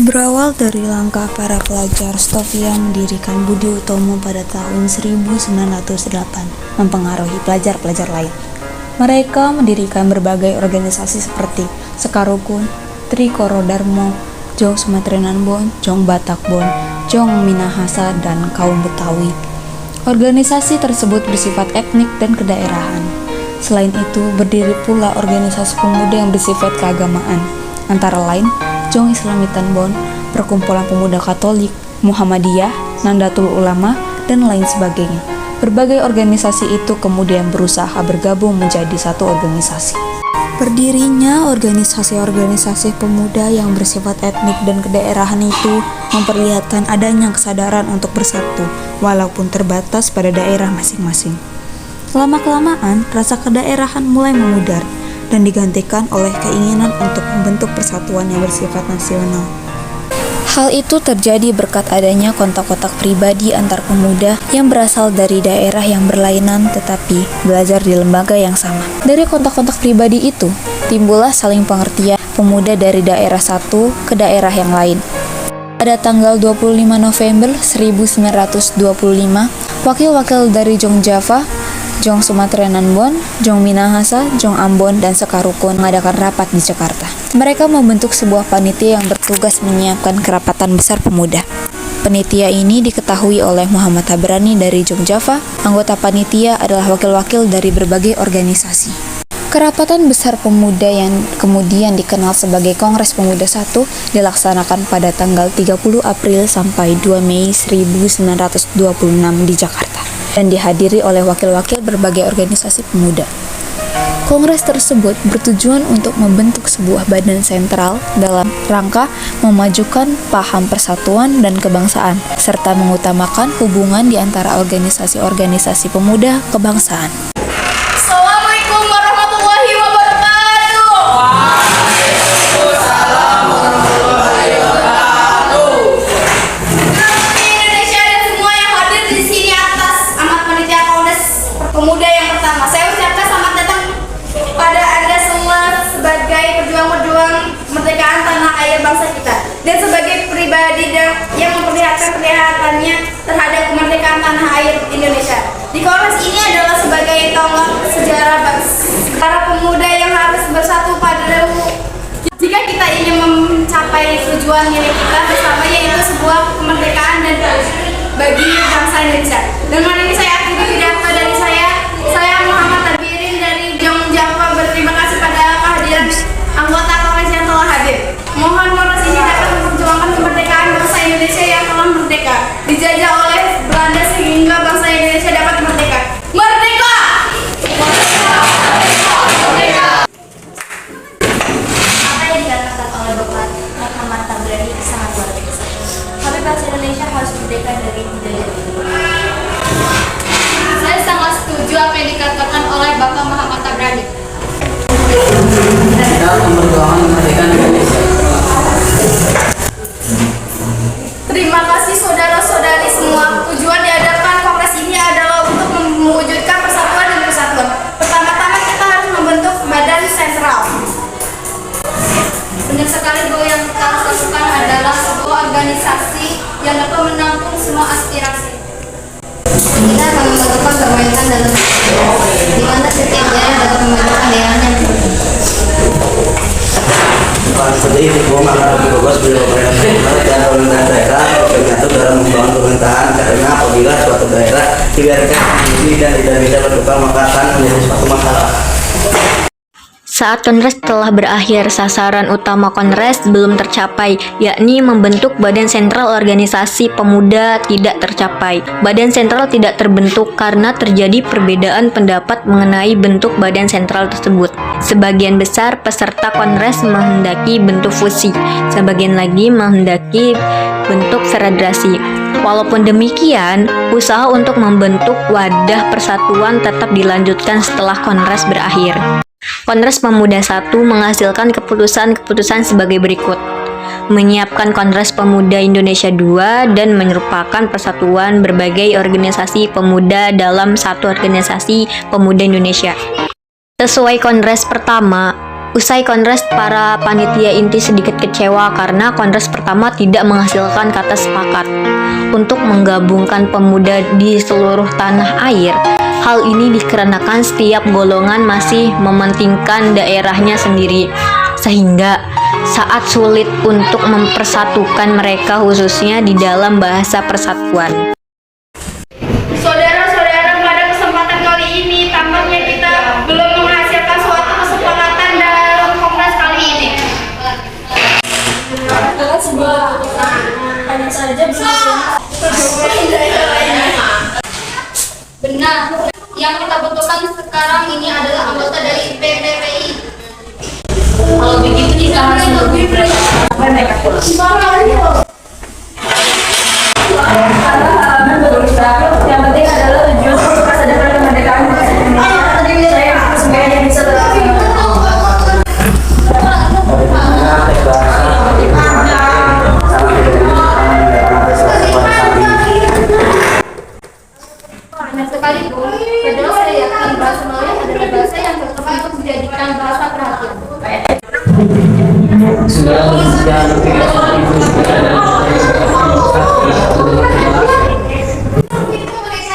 Berawal dari langkah para pelajar Stovia mendirikan Budi Utomo pada tahun 1908, mempengaruhi pelajar-pelajar lain. Mereka mendirikan berbagai organisasi seperti Sekarukun, Trikoro Darmo, Jong Sumatrenanbon, Jong Batakbon, Jong Minahasa, dan Kaum Betawi. Organisasi tersebut bersifat etnik dan kedaerahan. Selain itu, berdiri pula organisasi pemuda yang bersifat keagamaan, antara lain Jong Islamitan Bon, Perkumpulan Pemuda Katolik, Muhammadiyah, Nahdlatul Ulama, dan lain sebagainya. Berbagai organisasi itu kemudian berusaha bergabung menjadi satu organisasi. Berdirinya organisasi-organisasi pemuda yang bersifat etnik dan kedaerahan itu memperlihatkan adanya kesadaran untuk bersatu, walaupun terbatas pada daerah masing-masing. Lama-kelamaan, rasa kedaerahan mulai memudar dan digantikan oleh keinginan untuk membentuk persatuan yang bersifat nasional. Hal itu terjadi berkat adanya kontak-kontak pribadi antar pemuda yang berasal dari daerah yang berlainan tetapi belajar di lembaga yang sama. Dari kontak-kontak pribadi itu, timbullah saling pengertian pemuda dari daerah satu ke daerah yang lain. Pada tanggal 25 November 1925, wakil-wakil dari Jong Java, Jong Sumatrenanbon, Jong Minahasa, Jong Ambon, dan Sekarukun mengadakan rapat di Jakarta. Mereka membentuk sebuah panitia yang bertugas menyiapkan kerapatan besar pemuda. Panitia ini diketahui oleh Muhammad Tabrani dari Jong Java. Anggota panitia adalah wakil-wakil dari berbagai organisasi. Kerapatan besar pemuda yang kemudian dikenal sebagai Kongres Pemuda I dilaksanakan pada tanggal 30 April sampai 2 Mei 1926 di Jakarta dan dihadiri oleh wakil-wakil berbagai organisasi pemuda. Kongres tersebut bertujuan untuk membentuk sebuah badan sentral dalam rangka memajukan paham persatuan dan kebangsaan, serta mengutamakan hubungan di antara organisasi-organisasi pemuda kebangsaan. Assalamualaikum warahmatullahi wabarakatuh. Waalaikumsalam warahmatullahi wabarakatuh. Selamat Indonesia dan semua yang hadir di sini atas amat panitia Kongres Pemuda yang pertama. Saya ucapkan selamat datang pada Anda semua sebagai pejuang-pejuang kemerdekaan tanah air bangsa kita dan sebagai pribadi yang memperlihatkan perlihatannya terhadap kemerdekaan tanah air Indonesia. Di Kongres ini adalah sebagai tonggak sejarah para pemuda yang harus bersatu padamu jika kita ingin mencapai tujuan milik kita bersama, yaitu sebuah kemerdekaan dan bagi bangsa Indonesia. Dengan ini saya akhiri pidato dari saya Muhammad Tabirin dari Jong Java, berterima kasih pada kehadiran anggota Kongres yang telah hadir. Mohon Kongres ini dapat memperjuangkan kemerdekaan bangsa Indonesia yang telah merdeka, dijajah oleh Belanda sehingga bangsa Indonesia dapat merdeka. Merdeka! Merdeka! Apa yang dikatakan oleh Bapak Muhammad Tabrani sangat luar biasa. Tapi bangsa Indonesia harus merdeka dari budaya ini. Saya sangat setuju apa yang dikatakan oleh Bapak Muhammad Tabrani. Dalam memperjuangkan kemerdekaan Indonesia. Terima kasih saudara-saudari semua. Tujuan diadakan Kongres ini adalah untuk mewujudkan persatuan dan kesatuan. Pertama-tama kita harus membentuk badan sentral. Benar sekali bahwa yang kita harus lakukan adalah sebuah organisasi yang dapat menampung semua aspirasi. Kita akan membentukkan perwakilan dalam di mana setiap daerah dapat membentukkan daerahnya. Seperti itu, akan bertugas beliau pemerintah dan pemerintah daerah menyatu dalam membangun pemerintahan karena apabila suatu daerah dibiarkan sendiri dan tidak bisa bertukar maka akan menjadi suatu masalah. Saat kongres telah berakhir, sasaran utama kongres belum tercapai, yakni membentuk badan sentral organisasi pemuda tidak tercapai. Badan sentral tidak terbentuk karena terjadi perbedaan pendapat mengenai bentuk badan sentral tersebut. Sebagian besar peserta kongres menghendaki bentuk fusi, sebagian lagi menghendaki bentuk federasi. Walaupun demikian, usaha untuk membentuk wadah persatuan tetap dilanjutkan setelah kongres berakhir. Kongres Pemuda I menghasilkan keputusan-keputusan sebagai berikut. Menyiapkan Kongres Pemuda Indonesia II dan merupakan persatuan berbagai organisasi pemuda dalam satu organisasi pemuda Indonesia. Sesuai Kongres pertama, Usai kongres, para panitia inti sedikit kecewa karena kongres pertama tidak menghasilkan kata sepakat untuk menggabungkan pemuda di seluruh tanah air. Hal ini dikarenakan setiap golongan masih mementingkan daerahnya sendiri, sehingga saat sulit untuk mempersatukan mereka khususnya di dalam bahasa persatuan. Saudara-saudara, pada kesempatan kali ini tampaknya kita belum menghasilkan suatu kesepakatan dalam kongres kali ini. Hanya saja bisa Benar, yang kita butuhkan sekarang ini adalah anggota dari PPPI. kalau begitu kita harus lebih yang penting adalah tujuan untuk kesadaran kemerdekaan bangsa Indonesia. Saya semuanya bisa terlaksana. Hanya sekalipun, padahal saya yakin bahasa Melayu adalah bahasa yang cocok untuk dijadikan bahasa perhatian.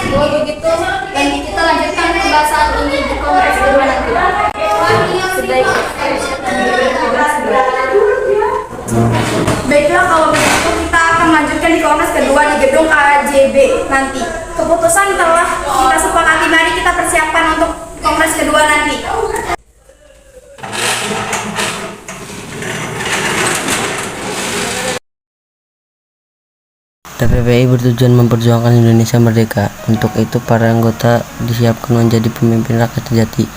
Kalau begitu, dan kita lanjutkan pembahasan ini di kongres kedua nanti. Baiklah, kalau begitu kita akan lanjutkan di kongres kedua di gedung KJB nanti. Keputusan telah kita sepakati, mari kita persiapkan untuk kongres kedua nanti. PPPI bertujuan memperjuangkan Indonesia merdeka. Untuk itu, para anggota disiapkan menjadi pemimpin rakyat sejati.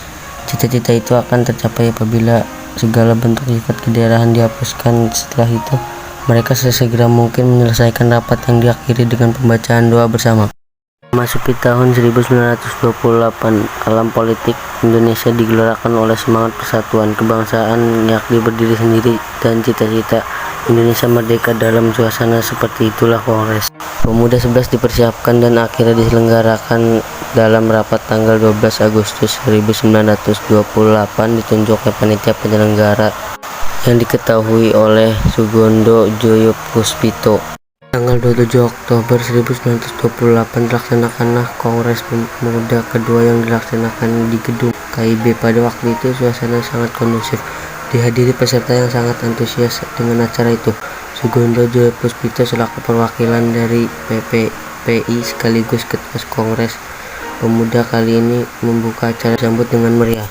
Cita-cita itu akan tercapai apabila segala bentuk sifat kedaerahan dihapuskan. Setelah itu, mereka sesegera mungkin menyelesaikan rapat yang diakhiri dengan pembacaan doa bersama. Memasuki tahun 1928, alam politik Indonesia digelarakan oleh semangat persatuan kebangsaan, yakni berdiri sendiri dan cita-cita Indonesia merdeka. Dalam suasana seperti itulah Kongres Pemuda 11 dipersiapkan dan akhirnya diselenggarakan. Dalam rapat tanggal 12 Agustus 1928 ditunjuknya panitia penyelenggara yang diketahui oleh Sugondo Joyo Puspito. Tanggal 27 Oktober 1928 dilaksanakanlah Kongres Pemuda kedua yang dilaksanakan di gedung KIB. Pada waktu itu suasana sangat kondusif, dihadiri peserta yang sangat antusias dengan acara itu. Sugondo Joyo Puspito selaku perwakilan dari PPPI sekaligus ketua Kongres Pemuda kali ini membuka acara sambut dengan meriah.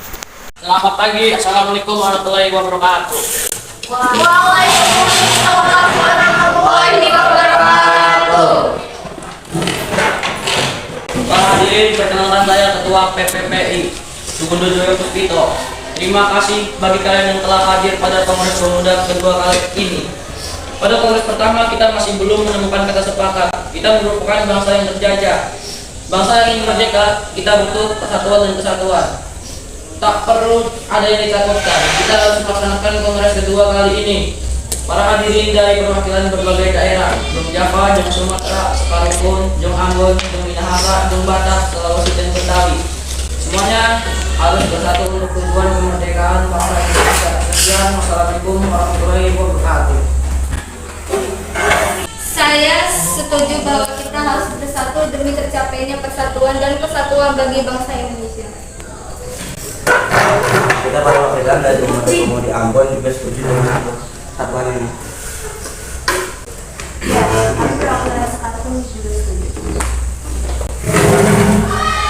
Selamat pagi, Assalamualaikum warahmatullahi wabarakatuh. Waalaikumsalam warahmatullahi wabarakatuh. Para hadirin, perkenalkan saya Ketua PPPI Sugondo Joyo Puspito. Terima kasih bagi kalian yang telah hadir pada Kongres Pemuda kedua kali ini. Pada kongres pertama kita masih belum menemukan kata sepakat. Kita merupakan bangsa yang terjajah, bangsa yang ingin merdeka. Kita butuh persatuan dan kesatuan. Tak perlu ada yang ditakutkan. Kita harus melaksanakan kongres kedua kali ini. Para hadirin dari perwakilan berbagai daerah, Jong Java, Jong Sumatera, sekalipun Jong Ambon, Jong Minahasa, Jong Batak, Sulawesi dan Betawi, semuanya harus bersatu untuk tujuan kemerdekaan bangsa Indonesia. Sekian, wassalamualaikum warahmatullahi wabarakatuh. Saya setuju bahwa kita harus bersatu demi tercapainya persatuan dan kesatuan bagi bangsa Indonesia. Kita para wakilan dari umat umum di Ambon juga setuju dengan kesatuan ini.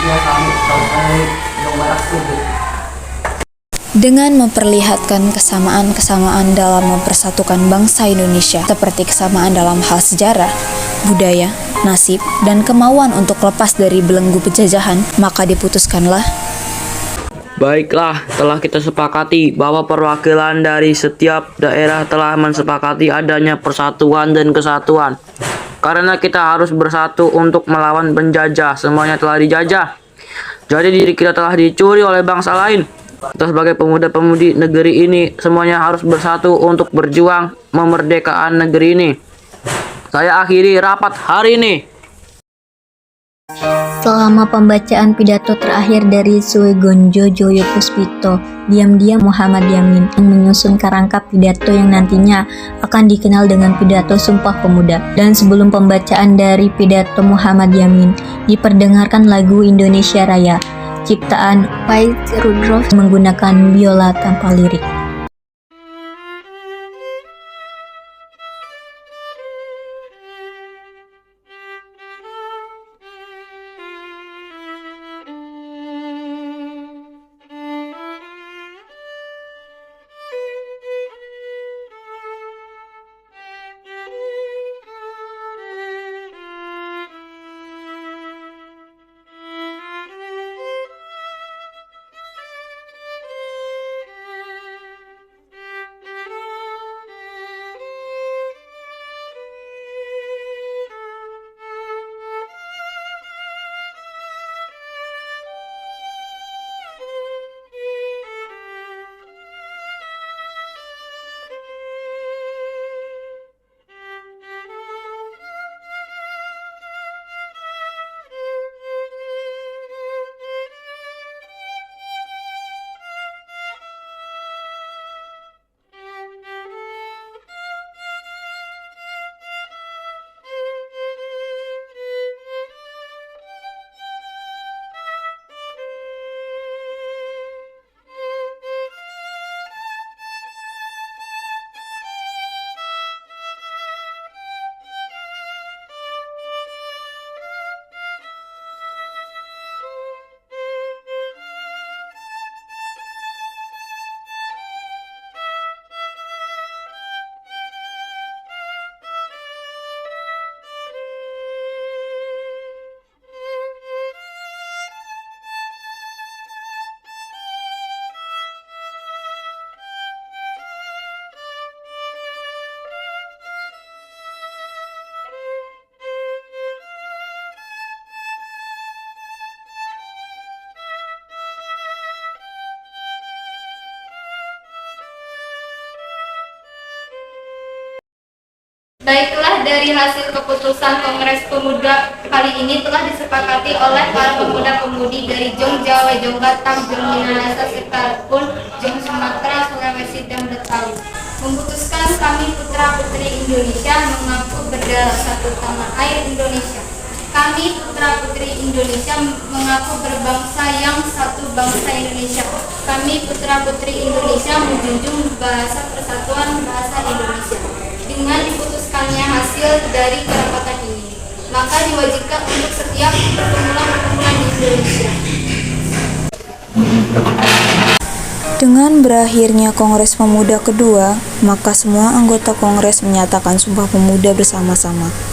Ya, kami selesai Jawa Barat setuju. Dengan memperlihatkan kesamaan-kesamaan dalam mempersatukan bangsa Indonesia, seperti kesamaan dalam hal sejarah, budaya, nasib, dan kemauan untuk lepas dari belenggu penjajahan, maka diputuskanlah. Baiklah, telah kita sepakati bahwa perwakilan dari setiap daerah telah mensepakati adanya persatuan dan kesatuan. Karena kita harus bersatu untuk melawan penjajah, semuanya telah dijajah. Jadi diri kita telah dicuri oleh bangsa lain. Kita sebagai pemuda-pemudi negeri ini semuanya harus bersatu untuk berjuang memerdekakan negeri ini. Saya akhiri rapat hari ini. Selama pembacaan pidato terakhir dari Suegonjo Joyo Puspito, diam-diam Muhammad Yamin yang menyusun kerangka pidato yang nantinya akan dikenal dengan pidato Sumpah Pemuda. Dan sebelum pembacaan dari pidato Muhammad Yamin, diperdengarkan lagu Indonesia Raya, ciptaan Faiz Rudolf menggunakan biola tanpa lirik. Baiklah, dari hasil keputusan Kongres Pemuda kali ini telah disepakati oleh para pemuda-pemudi dari Jong Jawa, Jong Batak, Jong Minahasa, serta pun Jong Sumatera, Sulawesi, dan Betawi. Memutuskan kami putra-putri Indonesia mengaku berdarah satu tanah air Indonesia. Kami putra-putri Indonesia mengaku berbangsa yang satu bangsa Indonesia. Kami putra-putri Indonesia menjunjung bahasa persatuan bahasa Indonesia. Dengan diputuskannya hasil dari kerapatan ini, maka diwajibkan untuk setiap perkumpulan-perkumpulan di Indonesia. Dengan berakhirnya Kongres Pemuda kedua, maka semua anggota Kongres menyatakan Sumpah Pemuda bersama-sama.